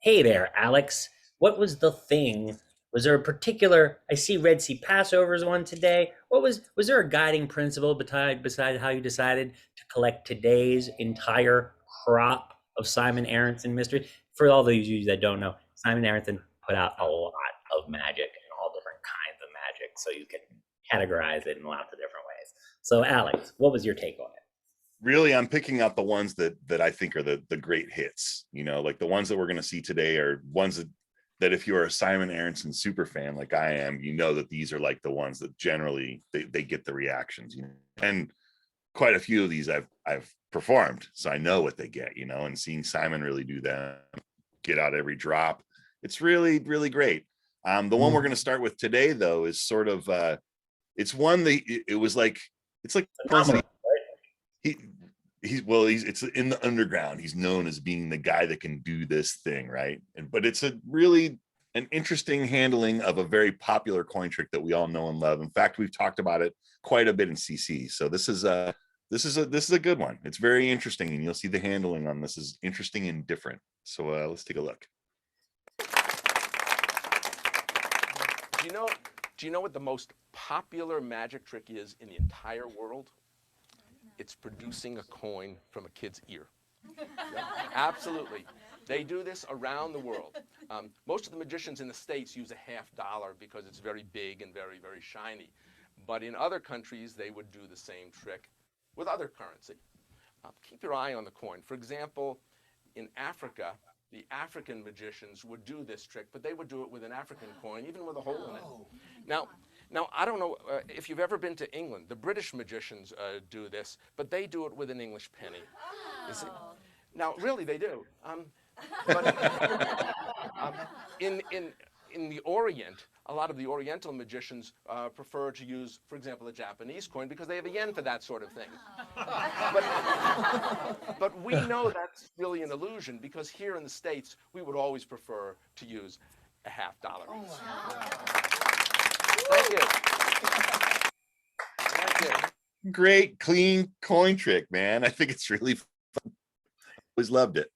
Hey there, Alex. What was the thing? Was there a particular? I see Red Sea Passovers one today. Was there a guiding principle beside how you decided to collect today's entire crop of Simon Aronson mystery? For all those of you that don't know, Simon Aronson put out a lot of magic and all different kinds of magic, so you can categorize it in lots of different ways. So, Alex, what was your take on it? Really, I'm picking out the ones that I think are the great hits. Like the ones that we're going to see today are ones that if you're a Simon Aronson super fan like I am, that these are like the ones that generally they get the reactions. And quite a few of these I've performed, so I know what they get. And seeing Simon really do that, get out every drop, it's really really great. The one we're going to start with today, though, is sort of it's one that it was like it's like Phenomenal. he he's it's in the underground. He's known as being the guy that can do this thing, right? But it's a really an interesting handling of a very popular coin trick that we all know and love. In fact, we've talked about it quite a bit in CC. So this is a good one. It's very interesting, and you'll see the handling on this is interesting and different. So let's take a look. Do you know what the most popular magic trick is in the entire world? It's producing a coin from a kid's ear. Yep, absolutely. They do this around the world. Most of the magicians in the States use a $50 because it's very big and very, very shiny. But in other countries, they would do the same trick with other currency. Keep your eye on the coin. For example, in Africa, the African magicians would do this trick, but they would do it with an African coin, even with a hole in it. Now, I don't know if you've ever been to England. The British magicians do this, but they do it with an English penny. Now, really, they do. But in the Orient, a lot of the Oriental magicians prefer to use, for example, a Japanese coin because they have a yen for that sort of thing. But we know that's really an illusion because here in the States, we would always prefer to use a $50 piece. Thank you. Thank you. Great, clean coin trick, man. I think it's really fun. Always loved it.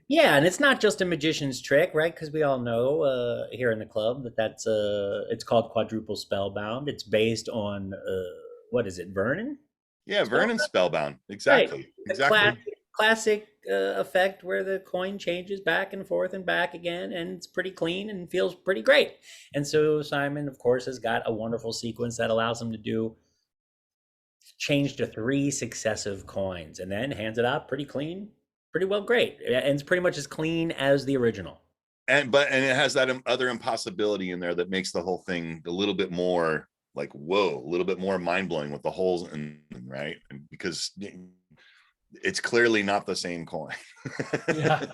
Yeah, and it's not just a magician's trick, right? Because we all know here in the club that's it's called Quadruple Spellbound. It's based on what is it, Vernon? Yeah, Vernon Spellbound. Right. Exactly. The Exactly. classic effect where the coin changes back and back again, and it's pretty clean and feels pretty great. And so Simon, of course, has got a wonderful sequence that allows him to do change to three successive coins and then hands it out pretty clean, pretty well great. And it's pretty much as clean as the original. And it has that other impossibility in there that makes the whole thing a little bit more like whoa, a little bit more mind-blowing with the holes in, right? And because it's clearly not the same coin. Yeah.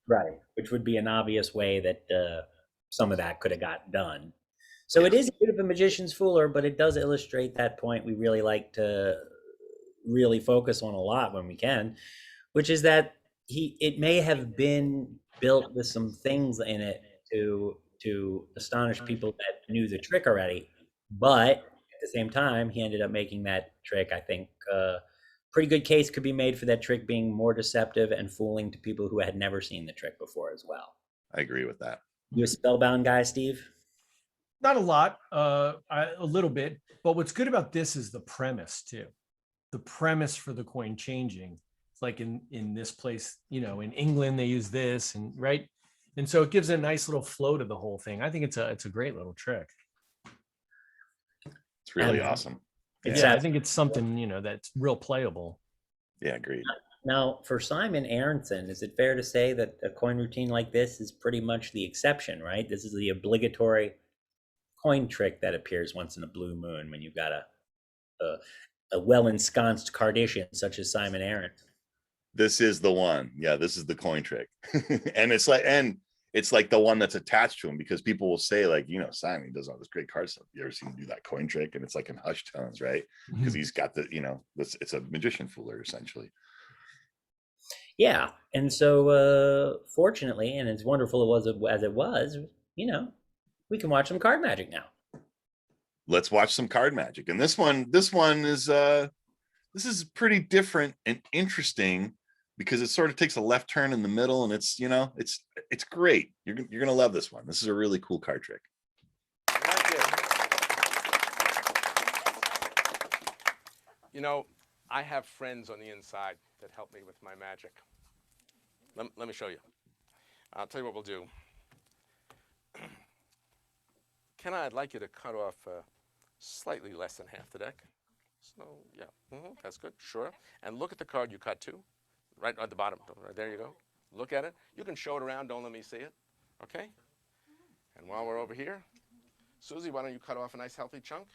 Right, which would be an obvious way that some of that could have got done. So Yeah. it is a bit of a magician's fooler, but it does illustrate that point we really like to really focus on a lot when we can, which is that it may have been built with some things in it to astonish people that knew the trick already, but at the same time, he ended up making that trick, I think, pretty good case could be made for that trick being more deceptive and fooling to people who had never seen the trick before as well. I agree with that. You a spellbound guy, Steve? Not a lot, a little bit. But what's good about this is the premise too. The premise for the coin changing. It's like in this place, in England they use this, and right, and so it gives a nice little flow to the whole thing. I think it's a great little trick. It's really awesome. Yeah, I think it's something that's real playable. Yeah, agreed. Now, for Simon Aronson, is it fair to say that a coin routine like this is pretty much the exception, right? This is the obligatory coin trick that appears once in a blue moon when you've got a well-ensconced cardician such as Simon Aronson. This is the one. Yeah, this is the coin trick. and it's like the one that's attached to him because people will say like, Simon does all this great card stuff. You ever seen him do that coin trick? And it's like in hushed tones, right? Because he's got the, it's a magician fooler essentially. Yeah, and so fortunately, and as wonderful as it was, we can watch some card magic now. Let's watch some card magic. And this one is this is pretty different and interesting because it sort of takes a left turn in the middle, and it's, you know, it's great. You're gonna love this one. This is a really cool card trick. Thank you. You know, I have friends on the inside that help me with my magic. Let me show you. I'll tell you what we'll do. I'd like you to cut off slightly less than half the deck. So, yeah, that's good, sure. And look at the card you cut to, right at the bottom. Right, there you go. Look at it. You can show it around, don't let me see it, okay? And while we're over here, Susie, why don't you cut off a nice healthy chunk?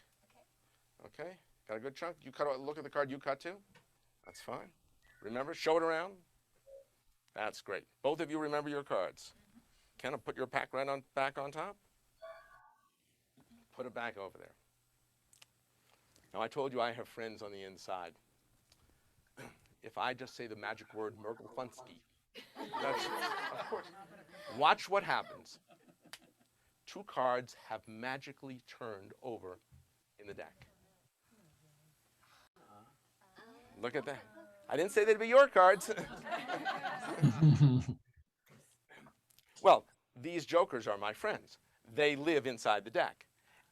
Okay, got a good chunk? You cut off, look at the card you cut to. That's fine. Remember, show it around. That's great. Both of you remember your cards. Can I put your pack right on back on top? Put it back over there. Now, I told you I have friends on the inside. If I just say the magic word Mergelfunski, that's, of course. Watch what happens. 2 cards have magically turned over in the deck. Look at that. I didn't say they'd be your cards. Well, these jokers are my friends. They live inside the deck.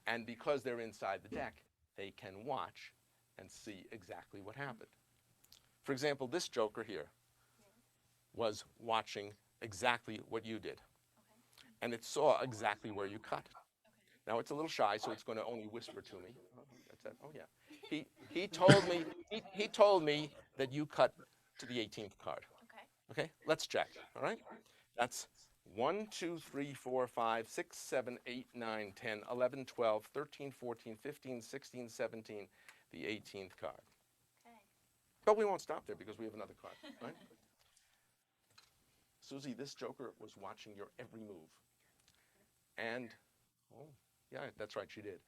And because they're inside the deck, they can watch and see exactly what happened. For example, this joker here was watching exactly what you did. And it saw exactly where you cut. Now, it's a little shy, so it's going to only whisper to me. That's it. Oh, yeah. He told me that you cut to the 18th card. Okay, let's check, all right? That's 1, 2, 3, 4, 5, 6, 7, 8, 9, 10, 11, 12, 13, 14, 15, 16, 17, the 18th card. But we won't stop there because we have another card, right? Susie, this joker was watching your every move. And, oh, yeah, that's right, she did.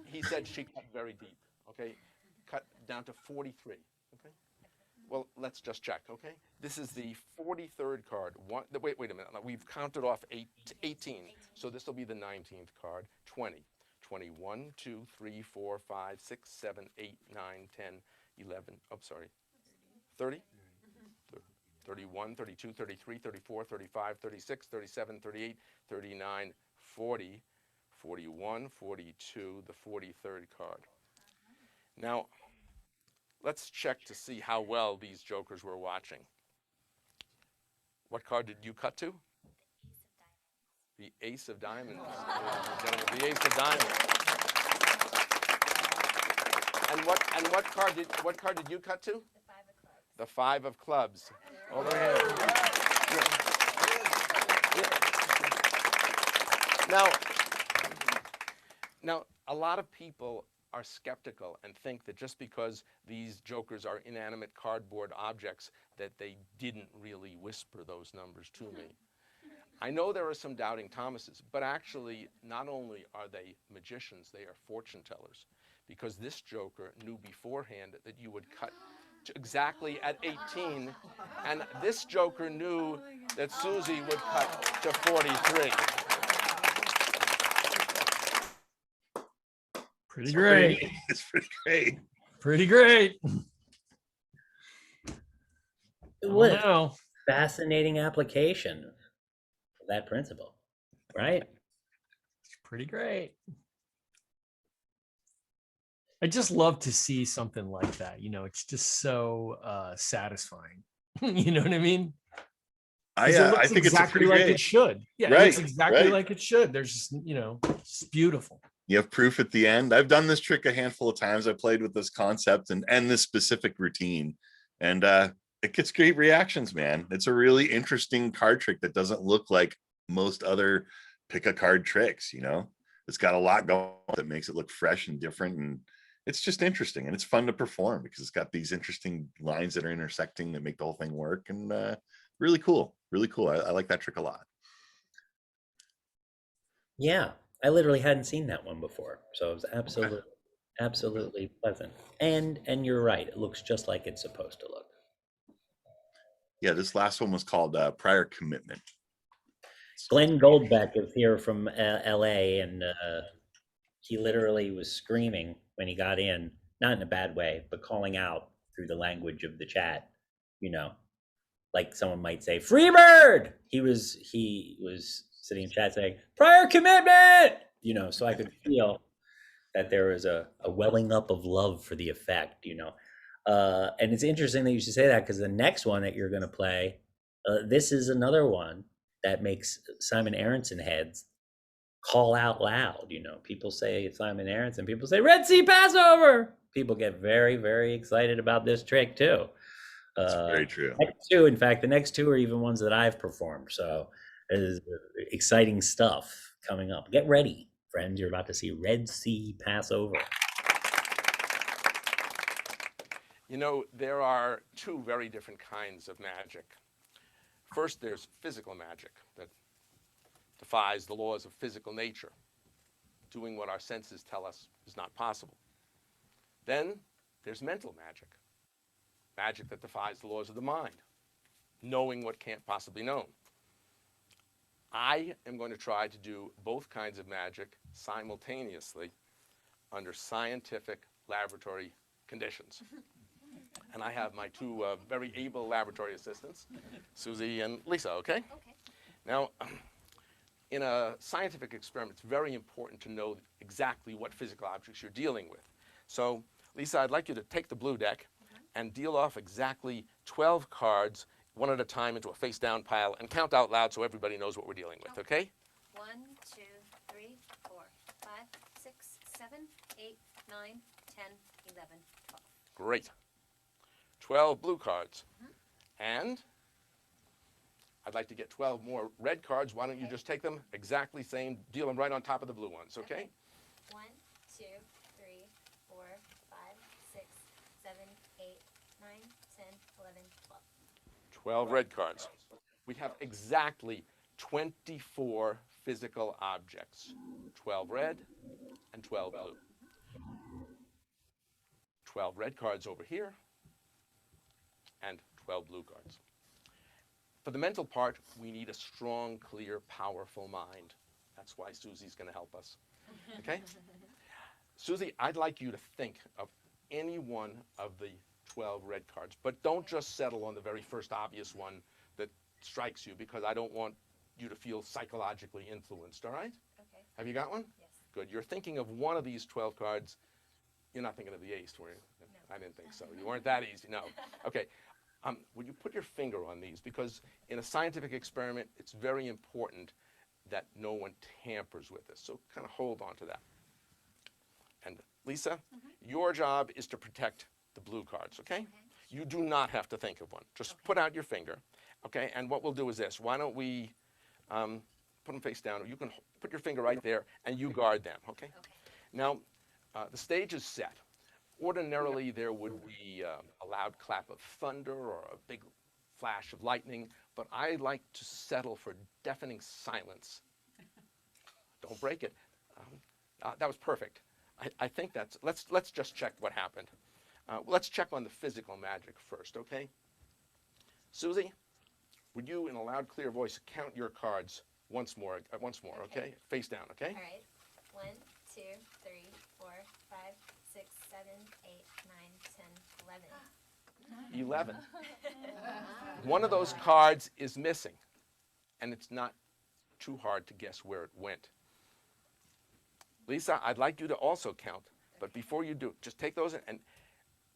He said she cut very deep, okay? Cut down to 43, okay? Well, let's just check, okay? This is the 43rd card. Wait a minute. We've counted off 18. So this will be the 19th card. 20. 21, 2, 3, 4, 5, 6, 7, 8, 9, 10, 11. Oh, sorry. 30? 31, 32, 33, 34, 35, 36, 37, 38, 39, 40, 41, 42, the 43rd card. Now, let's check to see how well these jokers were watching. What card did you cut to? The Ace of Diamonds. The Ace of Diamonds. And what card did you cut to? The 5 of Clubs. Over here. Yeah. Now, a lot of people are skeptical and think that just because these jokers are inanimate cardboard objects that they didn't really whisper those numbers to me. I know there are some doubting Thomases, but actually not only are they magicians, they are fortune tellers, because this joker knew beforehand that you would cut to exactly at 18, and this joker knew that Susie would cut to 43. Pretty great. It's pretty great. Pretty great. What Wow. fascinating application of that principle, right? It's pretty great. I just love to see something like that. You know, it's just so satisfying. You know what I mean? 'Cause it I looks think exactly it's a pretty like great. it should. Yeah, it Right, looks exactly right. like it should. There's just, you know, it's beautiful. You have proof at the end. I've done this trick a handful of times. I played with this concept and this specific routine, and it gets great reactions, man. It's a really interesting card trick that doesn't look like most other pick a card tricks. You know, it's got a lot going on that makes it look fresh and different, and it's just interesting, and it's fun to perform because it's got these interesting lines that are intersecting that make the whole thing work, and really cool, really cool. I like that trick a lot. Yeah, I literally hadn't seen that one before, so it was absolutely pleasant. And you're right, it looks just like it's supposed to look. Yeah, this last one was called Prior Commitment. Glenn Goldbeck is here from LA, and he literally was screaming when he got in, not in a bad way, but calling out through the language of the chat you know, like someone might say, Freebird. He was sitting in chat saying, prior commitment, you know, so I could feel that there was a welling up of love for the effect, you know. And it's interesting that you should say that, because the next one that you're going to play, this is another one that makes Simon Aronson heads call out loud. You know, people say Simon Aronson, people say Red Sea Passover. People get very, very excited about this trick too. That's very true. In fact, the next two are even ones that I've performed. So there's exciting stuff coming up. Get ready, friends. You're about to see Red Sea Passover. You know, there are two very different kinds of magic. First, there's physical magic that defies the laws of physical nature, doing what our senses tell us is not possible. Then there's mental magic, magic that defies the laws of the mind, knowing what can't possibly be known. I am going to try to do both kinds of magic simultaneously under scientific laboratory conditions. And I have my two very able laboratory assistants, Susie and Lisa, okay? Okay. Now, in a scientific experiment, it's very important to know exactly what physical objects you're dealing with. So, Lisa, I'd like you to take the blue deck and deal off exactly 12 cards, one at a time, into a face-down pile, and count out loud so everybody knows what we're dealing with, okay? 1, 2, 3, 4, 5, 6, 7, 8, 9, 10, 11, 12. Great. 12 blue cards. And I'd like to get 12 more red cards. Why don't you just take them exactly same, deal them right on top of the blue ones, okay? 1, 2, 3, 4, 5, 6, 7, 8, 9, 10, 11, 12. 12 red cards. We have exactly 24 physical objects. 12 red and 12 blue. 12 red cards over here and 12 blue cards. For the mental part, we need a strong, clear, powerful mind. That's why Susie's going to help us. Okay? Susie, I'd like you to think of any one of the 12 red cards, but don't just settle on the very first obvious one that strikes you, because I don't want you to feel psychologically influenced, all right? Okay. Have you got one? Yes. Good. You're thinking of one of these 12 cards. You're not thinking of the ace, were you? No. I didn't think so. You weren't that easy, no. Okay. Would you put your finger on these? Because in a scientific experiment, it's very important that no one tampers with this. So kind of hold on to that. And Lisa, your job is to protect the blue cards, okay? You do not have to think of one. Just put out your finger, okay? And what we'll do is this. Why don't we put them face down? You can put your finger right there, and you guard them, okay? Okay. Now, the stage is set. Ordinarily, there would be a loud clap of thunder or a big flash of lightning, but I like to settle for deafening silence. Don't break it. That was perfect. I think that's, let's just check what happened. Let's check on the physical magic first, okay? Susie, would you, in a loud, clear voice, count your cards once more, okay? Face down, okay? All right. 1, 2, 3, 4, 5, 6, 7, 8, 9, 10, 11. 11. One of those cards is missing, and it's not too hard to guess where it went. Lisa, I'd like you to also count, but before you do, just take those and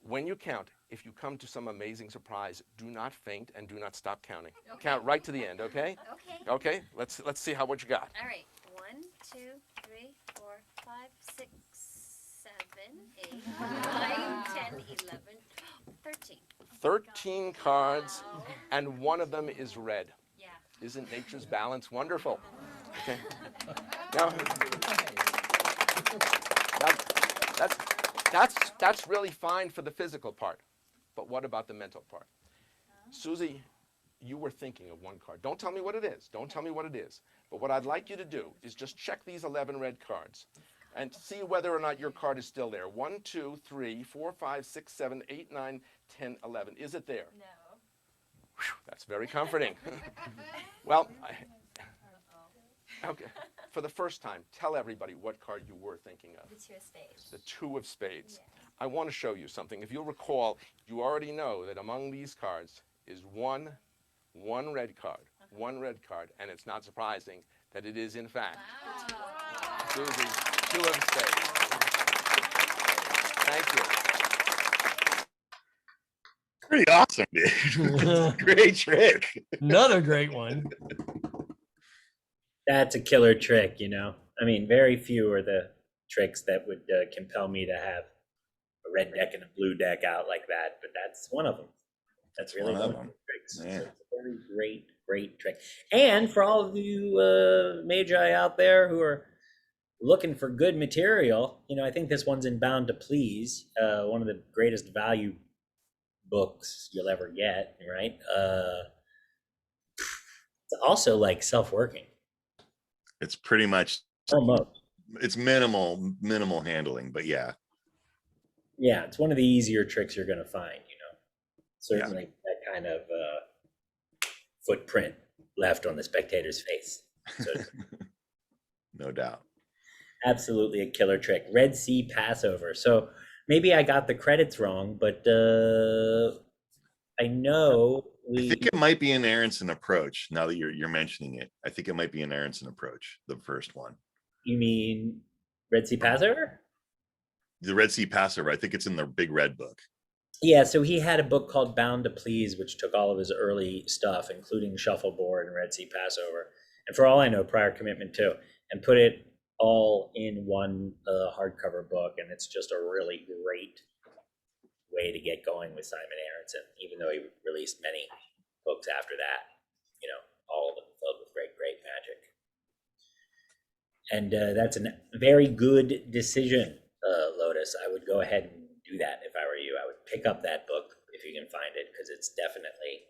when you count, if you come to some amazing surprise, do not faint and do not stop counting. Okay. Count right to the end, okay? Okay. Okay, let's see what you got. All right. 1, 2, 3, 4, 5, 6, 7, 8, 9, 10, 11, 13. 13 cards, and one of them is red. Yeah. Isn't nature's balance wonderful? Okay. Now that's really fine for the physical part, but what about the mental part? Susie, you were thinking of one card. Don't tell me what it is. Don't tell me what it is. But what I'd like you to do is just check these 11 red cards and see whether or not your card is still there. 1, 2, 3, 4, 5, 6, 7, 8, 9, 10, 11. Is it there? No. Whew, that's very comforting. Well, okay. For the first time, tell everybody what card you were thinking of. The 2 of spades. The 2 of spades. Yes. I want to show you something. If you'll recall, you already know that among these cards is one red card, and it's not surprising that it is in fact Susie, 2 of spades. Thank you. Pretty awesome, dude. Great trick. Another great one. That's a killer trick, you know. I mean, very few are the tricks that would compel me to have a red deck and a blue deck out like that, but that's one of them. That's really one one of of them. the tricks. Yeah. So it's a very great trick. And for all of you magi out there who are looking for good material, you know, I think this one's in Bound to Please, one of the greatest value books you'll ever get, right? It's also like self-working. It's pretty much, Almost. it's minimal handling, but yeah. Yeah, it's one of the easier tricks you're going to find, you know. Certainly that kind of footprint left on the spectator's face. So No doubt. absolutely a killer trick. Red Sea Passover. So maybe I got the credits wrong, but I know I think it might be an Aronson approach. Now that you're mentioning it, I think it might be an Aronson approach, the first one. You mean Red Sea Passover? The Red Sea Passover, I think it's in the big red book. Yeah, so he had a book called Bound to Please, which took all of his early stuff, including Shuffleboard and Red Sea Passover, and for all I know, Prior Commitment too, and put it all in one hardcover book. And it's just a really great way to get going with Simon Aronson, even though he released many books after that, you know, all of them filled with great magic. And that's a very good decision, Lotus. I would go ahead and do that if I were you. I would pick up that book if you can find it, because it's definitely,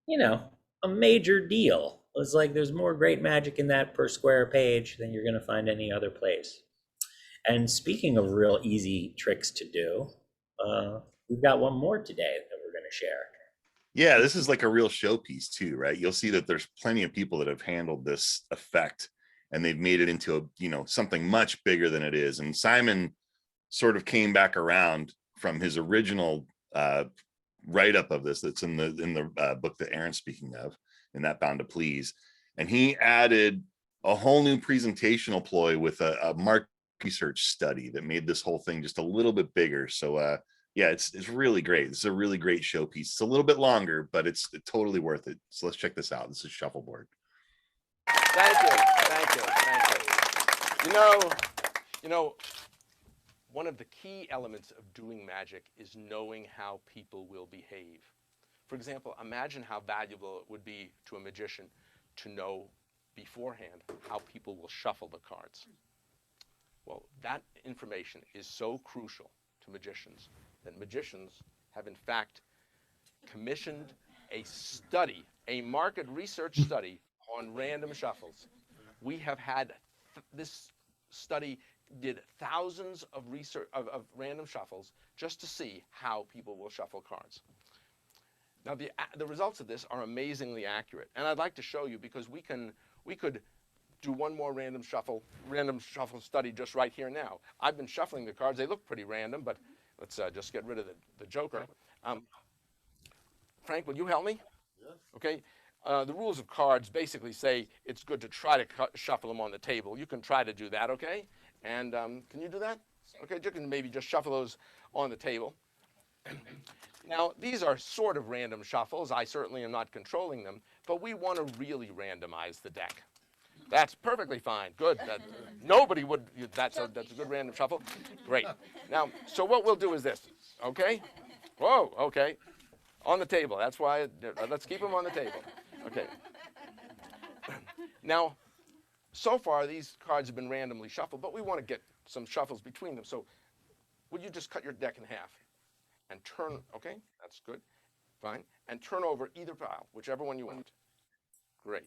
you know, a major deal. It's like there's more great magic in that per square page than you're going to find any other place. And speaking of real easy tricks to do, we've got one more today that we're going to share. Yeah, this is like a real showpiece too, right? You'll see that there's plenty of people that have handled this effect and they've made it into a, you know, something much bigger than it is. And Simon sort of came back around from his original write-up of this that's in the book that Aaron's speaking of, in that Bound to Please. And he added a whole new presentational ploy with a market research study that made this whole thing just a little bit bigger. So yeah, it's really great. It's a really great showpiece. It's a little bit longer, but it's totally worth it. So let's check this out. This is Shuffleboard. Thank you. You know, one of the key elements of doing magic is knowing how people will behave. For example, imagine how valuable it would be to a magician to know beforehand how people will shuffle the cards. Well, that information is so crucial to magicians that magicians have in fact commissioned a study, a market research study on random shuffles. We have had this study did thousands of research of random shuffles just to see how people will shuffle cards. Now the results of this are amazingly accurate, and I'd like to show you, because we could do one more random shuffle study just right here now. I've been shuffling the cards. They look pretty random, but let's just get rid of the joker. Frank, will you help me? Yes. Okay. The rules of cards basically say it's good to try to shuffle them on the table. You can try to do that, okay? And can you do that? Okay, you can maybe just shuffle those on the table. Now, these are sort of random shuffles. I certainly am not controlling them, but we want to really randomize the deck. That's perfectly fine. Good. Nobody would. That's a good random shuffle. Great. Now, so what we'll do is this. Okay. Whoa. Okay. On the table. That's why. Let's keep them on the table. Okay. Now, so far these cards have been randomly shuffled, but we want to get some shuffles between them. So, would you just cut your deck in half and turn? Okay. That's good. Fine. And turn over either pile, whichever one you want. Great.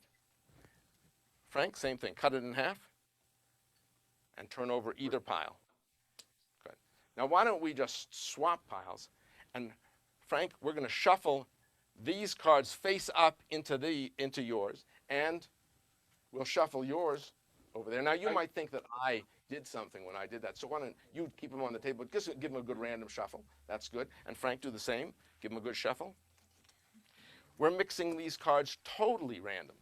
Frank, same thing. Cut it in half and turn over either pile. Good. Now, why don't we just swap piles? And Frank, we're going to shuffle these cards face up into yours, and we'll shuffle yours over there. Now, you might think that I did something when I did that. So why don't you keep them on the table? Just give them a good random shuffle. That's good. And Frank, do the same. Give them a good shuffle. We're mixing these cards totally random.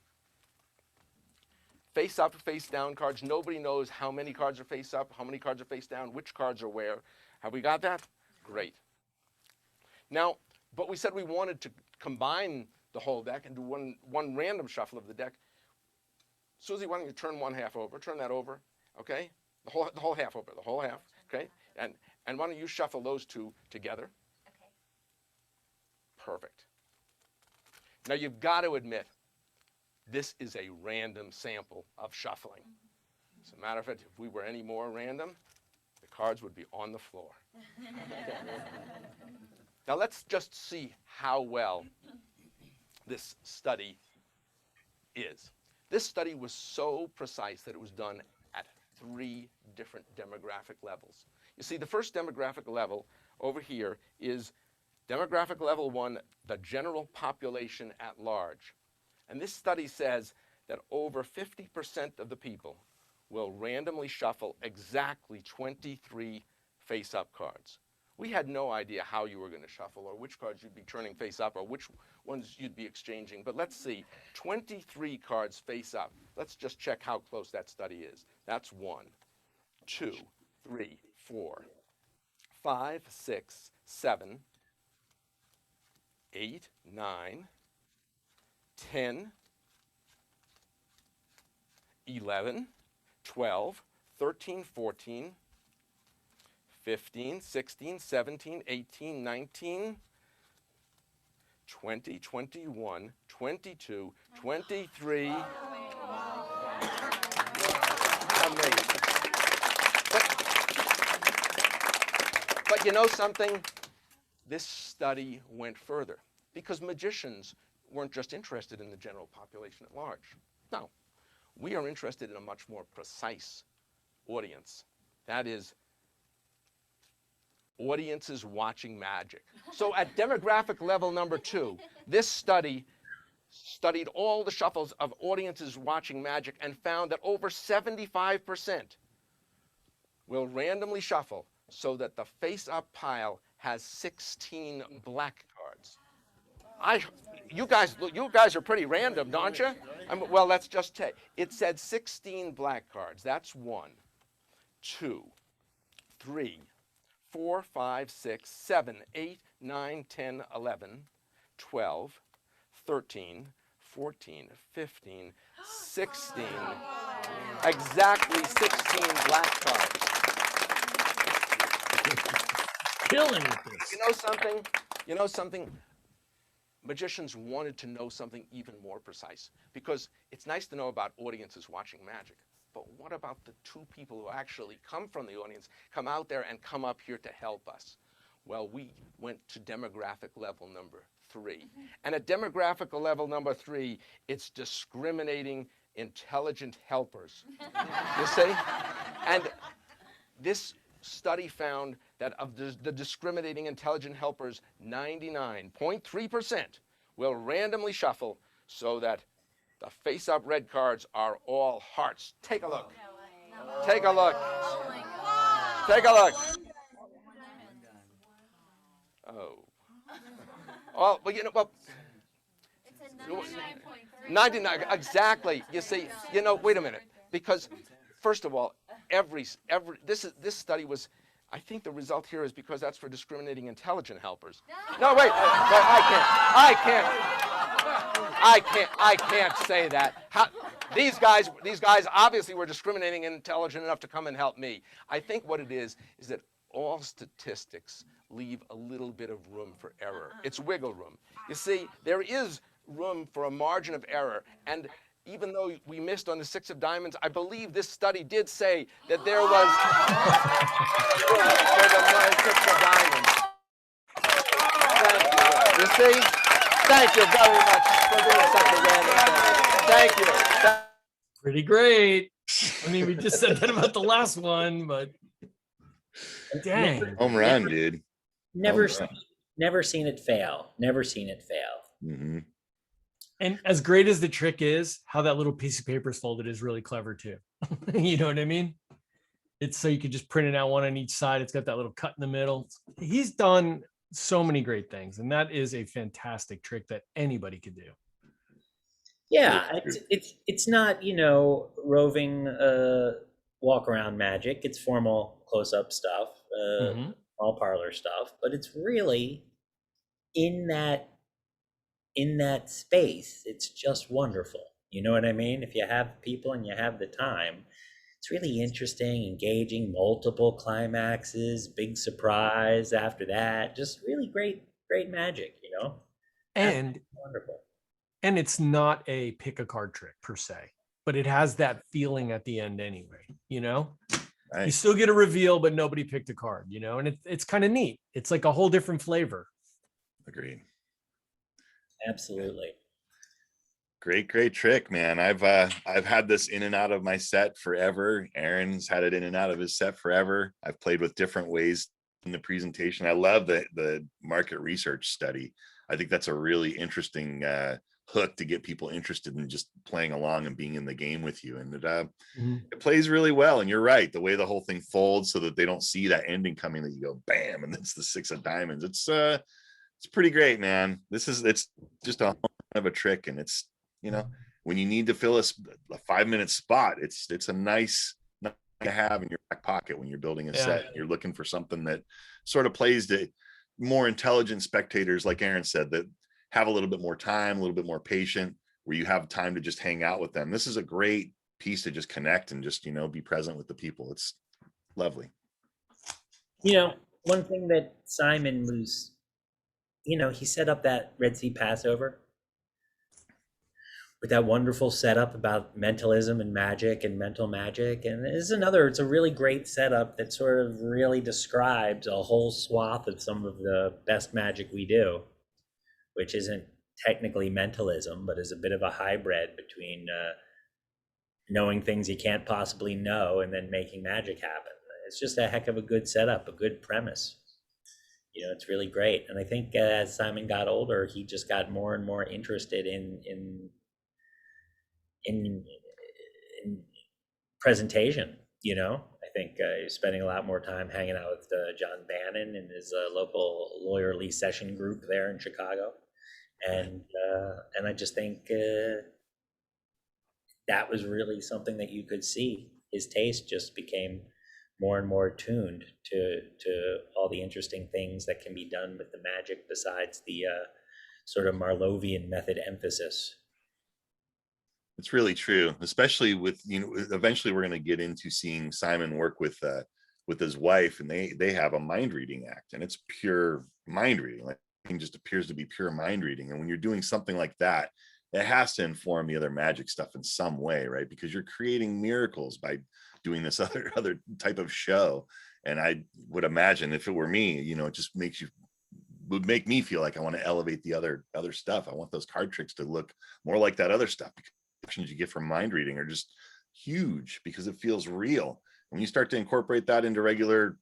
Face up, face down cards. Nobody knows how many cards are face up, how many cards are face down, which cards are where. Have we got that? Great. Now, but we said we wanted to combine the whole deck and do one random shuffle of the deck. Susie, why don't you turn one half over? Turn that over, okay? The whole half over, the whole half, okay? And why don't you shuffle those two together? Okay. Perfect. Now you've got to admit, this is a random sample of shuffling. As a matter of fact, if we were any more random, the cards would be on the floor. Now let's just see how well this study is. This study was so precise that it was done at 3 different demographic levels. You see, the first demographic level over here is demographic level 1, the general population at large. And this study says that over 50% of the people will randomly shuffle exactly 23 face-up cards. We had no idea how you were going to shuffle or which cards you'd be turning face up or which ones you'd be exchanging. But let's see, 23 cards face up. Let's just check how close that study is. That's 1, 2, 3, 4, 5, 6, 7, 8, 9, 10, 11, 12, 13, 14, 15, 16, 17, 18, 19, 20, 21, 22, 23. Amazing. But you know something? This study went further because magicians weren't just interested in the general population at large. No, we are interested in a much more precise audience. That is, audiences watching magic. So at demographic level number 2, this study studied all the shuffles of audiences watching magic and found that over 75% will randomly shuffle so that the face-up pile has 16 black cards. You guys are pretty random, don't you? Well, let's just take. It said 16 black cards. That's 1, 2, 3, 4, 5, 6, 7, 8, 9, 10, 11, 12, 13, 14, 15, 16. Exactly 16 black cards. Killing with this. You know something? Magicians wanted to know something even more precise because it's nice to know about audiences watching magic. But what about the 2 people who actually come from the audience, come out there and come up here to help us? Well, we went to demographic level number 3. And at demographic level number 3, it's discriminating intelligent helpers. You see? And this study found that of the discriminating intelligent helpers, 99.3% will randomly shuffle so that the face-up red cards are all hearts. Take a look. Take a look. Take a look. Oh. Well, you know, well, It's a 99.3. 99, exactly. You see, wait a minute. Because, first of all, this study was, I think the result here is because that's for discriminating intelligent helpers. No, wait, I can't say that. These guys obviously were discriminating and intelligent enough to come and help me. I think what it is that all statistics leave a little bit of room for error. It's wiggle room. You see, there is room for a margin of error, and even though we missed on the 6 of diamonds, I believe this study did say that there was room for the 6 of diamonds. You see? Thank you very much for doing such a random thing. Thank you. Pretty great. I mean, we just said that about the last one, but dang. Home run, dude. Never Home run. never seen it fail. Never seen it fail. Mm-hmm. And as great as the trick is, how that little piece of paper is folded is really clever too. You know what I mean? It's so you could just print it out one on each side. It's got that little cut in the middle. He's done so many great things, and that is a fantastic trick that anybody could do. Yeah, it's not, roving walk around magic. It's formal close up stuff, Mhm. all parlor stuff, but it's really in that space. It's just wonderful. You know what I mean? If you have people and you have the time, it's really interesting, engaging, multiple climaxes, big surprise after that. Just really great magic. And Absolutely wonderful. and it's not a pick a card trick per se, but it has that feeling at the end anyway. You Nice. still get a reveal, but nobody picked a card. And it's kind of neat. It's like a whole different flavor. Agreed. Absolutely. Great trick, man. I've had this in and out of my set forever. Aaron's had it in and out of his set forever. I've played with different ways in the presentation. I love the market research study. I think that's a really interesting hook to get people interested in just playing along and being in the game with you. And it plays really well. And you're right, the way the whole thing folds so that they don't see that ending coming, that you go bam, and it's the 6 of diamonds. It's pretty great, man. It's just a kind of a trick, and it's when you need to fill a 5-minute spot, it's a nice to have in your back pocket when you're building a set. You're looking for something that sort of plays to more intelligent spectators, like Aaron said, that have a little bit more time, a little bit more patient, where you have time to just hang out with them. This is a great piece to just connect and just be present with the people. It's lovely. One thing that Simon was, he set up that Red Sea Passover with that wonderful setup about mentalism and magic and mental magic. And it's a really great setup that sort of really describes a whole swath of some of the best magic we do, which isn't technically mentalism, but is a bit of a hybrid between knowing things you can't possibly know and then making magic happen. It's just a heck of a good setup, a good premise. It's really great. And I think as Simon got older, he just got more and more interested in presentation. I think he's spending a lot more time hanging out with John Bannon and his local lawyerly session group there in Chicago, and I just think that was really something that you could see. His taste just became more and more tuned to all the interesting things that can be done with the magic besides the sort of Marlovian method emphasis. It's really true, especially with eventually we're going to get into seeing Simon work with his wife, and they have a mind reading act, and it's pure mind reading. Like, it just appears to be pure mind reading. And when you're doing something like that, it has to inform the other magic stuff in some way, right? Because you're creating miracles by doing this other type of show. And I would imagine if it were me, it just would make me feel like I want to elevate the other stuff. I want those card tricks to look more like that other stuff, because you get from mind reading are just huge because it feels real. When you start to incorporate that into regular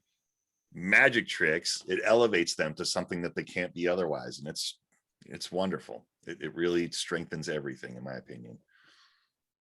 magic tricks, it elevates them to something that they can't be otherwise, and it's wonderful. It really strengthens everything, in my opinion.